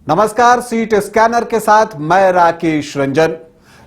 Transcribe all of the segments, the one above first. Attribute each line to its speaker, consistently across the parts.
Speaker 1: नमस्कार, seat scanner के साथ मैं राकेश रंजन।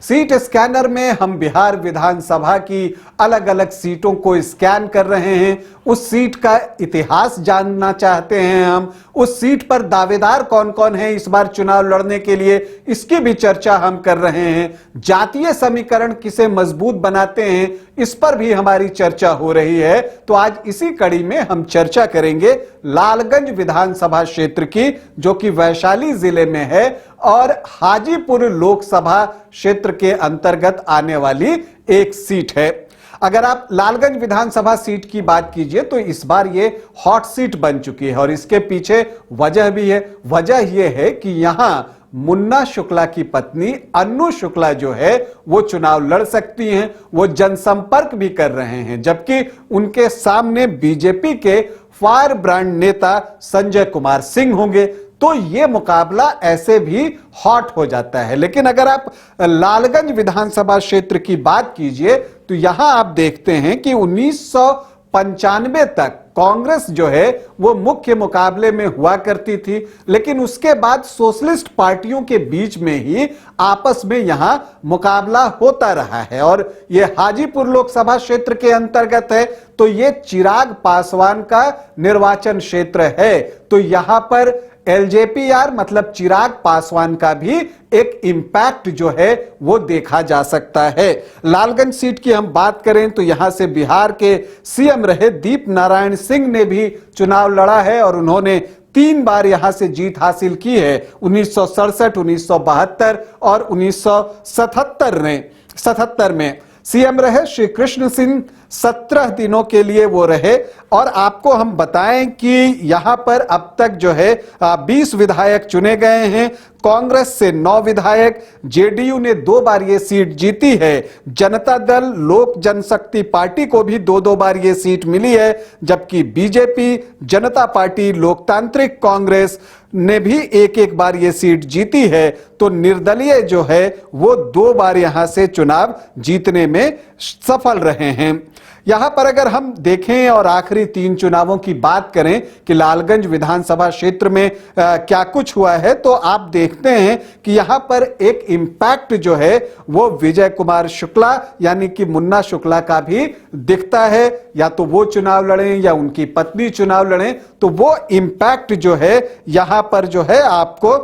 Speaker 1: सीट स्कैनर में हम बिहार विधानसभा की अलग अलग सीटों को स्कैन कर रहे हैं। उस सीट का इतिहास जानना चाहते हैं हम। उस सीट पर दावेदार कौन कौन है इस बार चुनाव लड़ने के लिए, इसकी भी चर्चा हम कर रहे हैं। जातीय समीकरण किसे मजबूत बनाते हैं, इस पर भी हमारी चर्चा हो रही है। तो आज इसी कड़ी में हम चर्चा करेंगे लालगंज विधानसभा क्षेत्र की, जो कि वैशाली जिले में है और हाजीपुर लोकसभा क्षेत्र के अंतर्गत आने वाली एक सीट है। अगर आप लालगंज विधानसभा सीट की बात कीजिए तो इस बार ये हॉट सीट बन चुकी है और इसके पीछे वजह भी है। वजह यह है कि यहां मुन्ना शुक्ला की पत्नी अन्नू शुक्ला जो है वो चुनाव लड़ सकती हैं। वो जनसंपर्क भी कर रहे हैं, जबकि उनके सामने बीजेपी के फायर ब्रांड नेता संजय कुमार सिंह होंगे। तो ये मुकाबला ऐसे भी हॉट हो जाता है। लेकिन अगर आप लालगंज विधानसभा क्षेत्र की बात कीजिए तो यहां आप देखते हैं कि 1995 तक कांग्रेस जो है वो मुख्य मुकाबले में हुआ करती थी, लेकिन उसके बाद सोशलिस्ट पार्टियों के बीच में ही आपस में यहां मुकाबला होता रहा है। और ये हाजीपुर लोकसभा क्षेत्र के अंतर्गत है, तो ये चिराग पासवान का निर्वाचन क्षेत्र है। तो यहां पर एलजेपीआर मतलब चिराग पासवान का भी एक इंपैक्ट जो है वो देखा जा सकता है। लालगंज सीट की हम बात करें तो यहां से बिहार के सीएम रहे दीप नारायण सिंह ने भी चुनाव लड़ा है और उन्होंने 3 बार यहां से जीत हासिल की है। 1967, 1972 और 1977 में सीएम रहे श्री कृष्ण सिंह। 17 दिनों के लिए वो रहे। और आपको हम बताएं कि यहां पर अब तक जो है 20 विधायक चुने गए हैं। कांग्रेस से 9 विधायक, जेडीयू ने 2 बार ये सीट जीती है। जनता दल लोक जनशक्ति पार्टी को भी 2-2 बार ये सीट मिली है, जबकि बीजेपी, जनता पार्टी, लोकतांत्रिक कांग्रेस ने भी 1-1 बार ये सीट जीती है। तो निर्दलीय जो है वो 2 बार यहां से चुनाव जीतने में सफल रहे हैं। यहां पर अगर हम देखें और आखिरी 3 चुनावों की बात करें कि लालगंज विधानसभा क्षेत्र में क्या कुछ हुआ है, तो आप देखते हैं कि यहां पर एक इंपैक्ट जो है वो विजय कुमार शुक्ला यानी कि मुन्ना शुक्ला का भी दिखता है। या तो वो चुनाव लड़ें या उनकी पत्नी चुनाव लड़ें, तो वो इंपैक्ट जो है यहां पर जो है आपको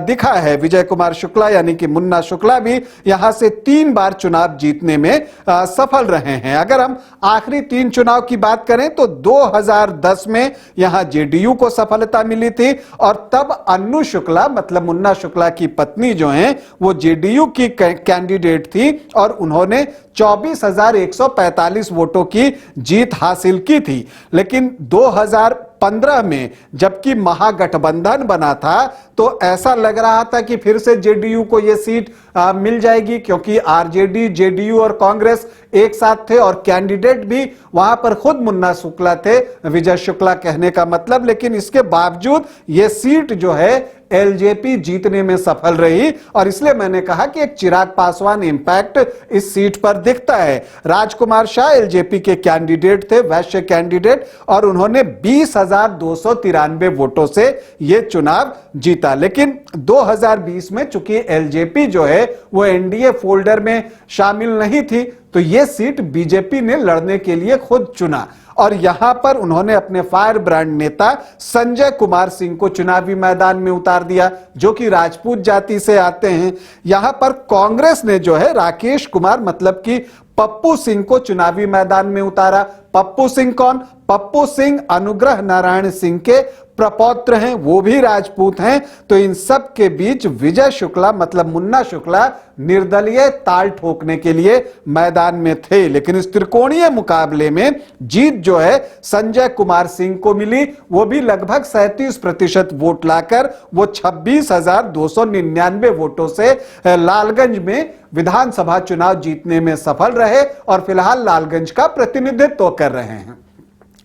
Speaker 1: दिखा है। विजय कुमार शुक्ला यानी कि मुन्ना शुक्ला भी यहां से 3 बार चुनाव जीतने में सफल रहे हैं। अगर हम आखिरी 3 चुनाव की बात करें तो 2010 में यहां जेडीयू को सफलता मिली थी और तब अन्नू शुक्ला मतलब मुन्ना शुक्ला की पत्नी जो हैं वो जेडीयू की कैंडिडेट थी और उन्होंने 24,145 वोटों की जीत हासिल की थी। लेकिन 2015 में जबकि महागठबंधन बना था तो ऐसा लग रहा था कि फिर से जेडीयू को यह सीट मिल जाएगी, क्योंकि आरजेडी, जेडीयू और कांग्रेस एक साथ थे और कैंडिडेट भी वहां पर खुद मुन्ना शुक्ला थे, विजय शुक्ला कहने का मतलब। लेकिन इसके बावजूद यह सीट जो है एलजेपी जीतने में सफल रही और इसलिए मैंने कहा कि एक चिराग पासवान इंपैक्ट इस सीट पर दिखता है। राजकुमार शाह एलजेपी के कैंडिडेट थे, वैश्य कैंडिडेट, और उन्होंने 20,293 वोटों से यह चुनाव जीता। लेकिन 2020 में चूंकि एलजेपी जो है वो एनडीए फोल्डर में शामिल नहीं थी, तो यह सीट बीजेपी ने लड़ने के लिए खुद चुना और यहां पर उन्होंने अपने फायर ब्रांड नेता संजय कुमार सिंह को चुनावी मैदान में उतार दिया, जो कि राजपूत जाति से आते हैं। यहां पर कांग्रेस ने जो है राकेश कुमार मतलब कि पप्पू सिंह को चुनावी मैदान में उतारा। पप्पू सिंह कौन? पप्पू सिंह अनुग्रह नारायण सिंह के प्रपौत्र हैं, वो भी राजपूत हैं। तो इन सब के बीच विजय शुक्ला मतलब मुन्ना शुक्ला निर्दलीय ताल ठोकने के लिए मैदान में थे। लेकिन इस त्रिकोणीय मुकाबले में जीत जो है संजय कुमार सिंह को मिली, वो भी लगभग 37% वोट लाकर वो 26,299 वोटों से लालगंज में विधानसभा चुनाव जीतने में सफल रहे और फिलहाल लालगंज का प्रतिनिधित्व कर रहे हैं।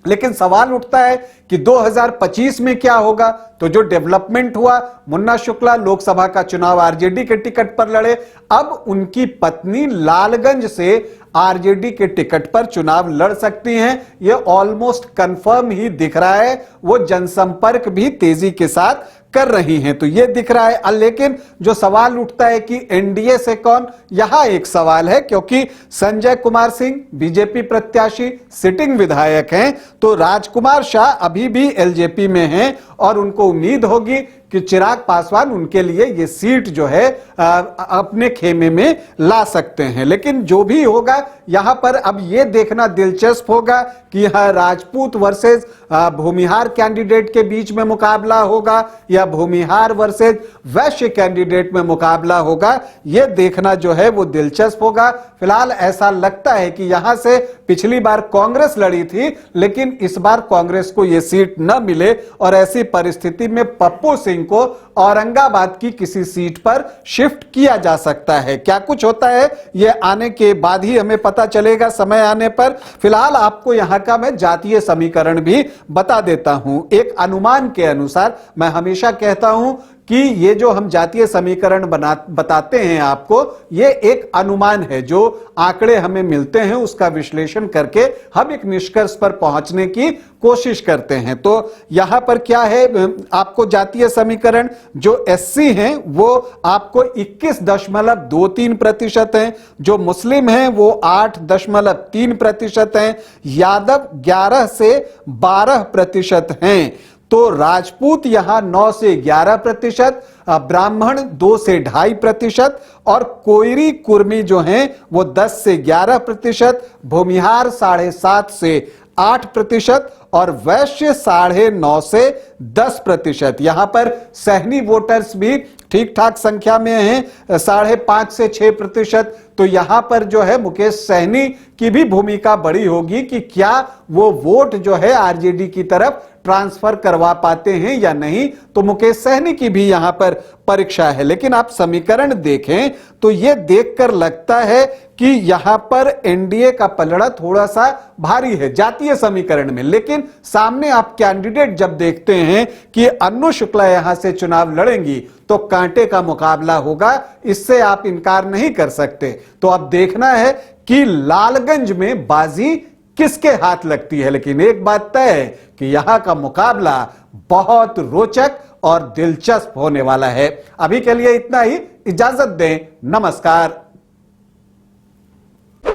Speaker 1: लेकिन सवाल उठता है कि 2025 में क्या होगा। तो जो डेवलपमेंट हुआ, मुन्ना शुक्ला लोकसभा का चुनाव आरजेडी के टिकट पर लड़े, अब उनकी पत्नी लालगंज से आरजेडी के टिकट पर चुनाव लड़ सकती हैं। यह ऑलमोस्ट कंफर्म ही दिख रहा है। वो जनसंपर्क भी तेजी के साथ कर रही हैं। तो ये दिख रहा है। लेकिन जो सवाल उठता है कि एनडीए से कौन, यहां एक सवाल है, क्योंकि संजय कुमार सिंह बीजेपी प्रत्याशी सिटिंग विधायक हैं, तो राजकुमार शाह अभी भी एलजेपी में हैं और उनको उम्मीद होगी कि चिराग पासवान उनके लिए ये सीट जो है अपने खेमे में ला सकते हैं। लेकिन जो भी होगा यहां पर अब ये देखना दिलचस्प होगा कि यह राजपूत वर्सेस भूमिहार कैंडिडेट के बीच में मुकाबला होगा या भूमिहार वर्सेस वैश्य कैंडिडेट में मुकाबला होगा, यह देखना जो है वो दिलचस्प होगा। फिलहाल ऐसा लगता है कि यहां से पिछली बार कांग्रेस लड़ी थी, लेकिन इस बार कांग्रेस को यह सीट न मिले और ऐसी परिस्थिति में पप्पू सिंह को औरंगाबाद की किसी सीट पर शिफ्ट किया जा सकता है। क्या कुछ होता है यह आने के बाद ही हमें पता चलेगा, समय आने पर। फिलहाल आपको यहां का मैं जातीय समीकरण भी बता देता हूं। एक अनुमान के अनुसार, मैं हमेशा कहता हूं कि ये जो हम जातीय समीकरण बताते हैं आपको, ये एक अनुमान है। जो आंकड़े हमें मिलते हैं उसका विश्लेषण करके हम एक निष्कर्ष पर पहुंचने की कोशिश करते हैं। तो यहां पर क्या है, आपको जातीय समीकरण जो एससी हैं वो आपको 21.23% हैं, जो मुस्लिम हैं वो 8.3% हैं, यादव 11 से 12% हैं, तो राजपूत यहां 9 से 11%, ब्राह्मण 2 से 2.5% और कोयरी कुर्मी जो हैं वो 10 से 11%, भूमिहार 7.5 से 8% और वैश्य 9.5 से 10%। यहां पर सहनी वोटर्स भी ठीक ठाक संख्या में हैं, 5.5 से 6%। तो यहां पर जो है मुकेश सहनी की भी भूमिका बड़ी होगी कि क्या वो वोट जो है आरजेडी की तरफ ट्रांसफर करवा पाते हैं या नहीं। तो मुकेश सहनी की भी यहां पर परीक्षा है। लेकिन आप समीकरण देखें तो यह देखकर लगता है कि यहां पर एनडीए का पलड़ा थोड़ा सा भारी है जातीय समीकरण में। लेकिन सामने आप कैंडिडेट जब देखते हैं कि अन्नू शुक्ला यहां से चुनाव लड़ेंगी तो कांटे का मुकाबला होगा, इससे आप इनकार नहीं कर सकते। तो अब देखना है कि लालगंज में बाजी किसके हाथ लगती है। लेकिन एक बात तय है कि यहां का मुकाबला बहुत रोचक और दिलचस्प होने वाला है। अभी के लिए इतना ही, इजाजत दें, नमस्कार।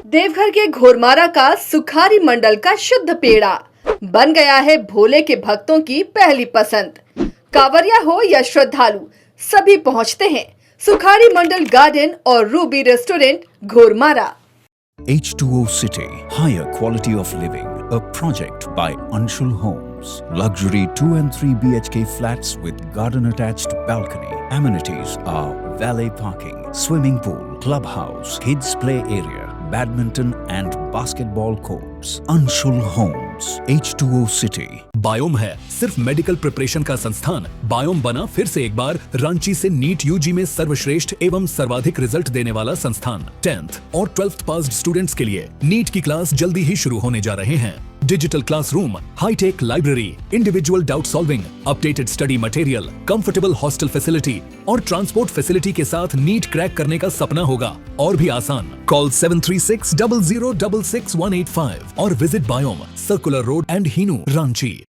Speaker 2: देवघर के घोरमारा का सुखारी मंडल का शुद्ध पेड़ा बन गया है भोले के भक्तों की पहली पसंद। कांवरिया हो या श्रद्धालु, सभी पहुंचते हैं सुखारी मंडल गार्डन और Ruby restaurant Ghormara.
Speaker 3: H2O City, higher quality of living, a project by Anshul Homes. Luxury 2 and 3 BHK flats with garden attached balcony. Amenities are valet parking, swimming pool, clubhouse, kids play area, badminton and basketball courts. Anshul Homes, H2O City.
Speaker 4: Biome है सिर्फ medical preparation का संस्थान। Biome बना फिर से एक बार रांची से NEET UG में सर्वश्रेष्ठ एवं सर्वाधिक रिजल्ट देने वाला संस्थान। 10th और 12th पास्ड स्टूडेंट्स के लिए नीट की क्लास जल्दी ही शुरू होने जा रहे हैं। Digital classroom, hitech library, individual doubt solving, updated study material, comfortable hostel facility और ट्रांसपोर्ट फैसिलिटी के साथ नीट क्रैक करने का सपना होगा और भी आसान। कॉल 73600666185 और visit Biome, circular road and Hinoo, Ranchi.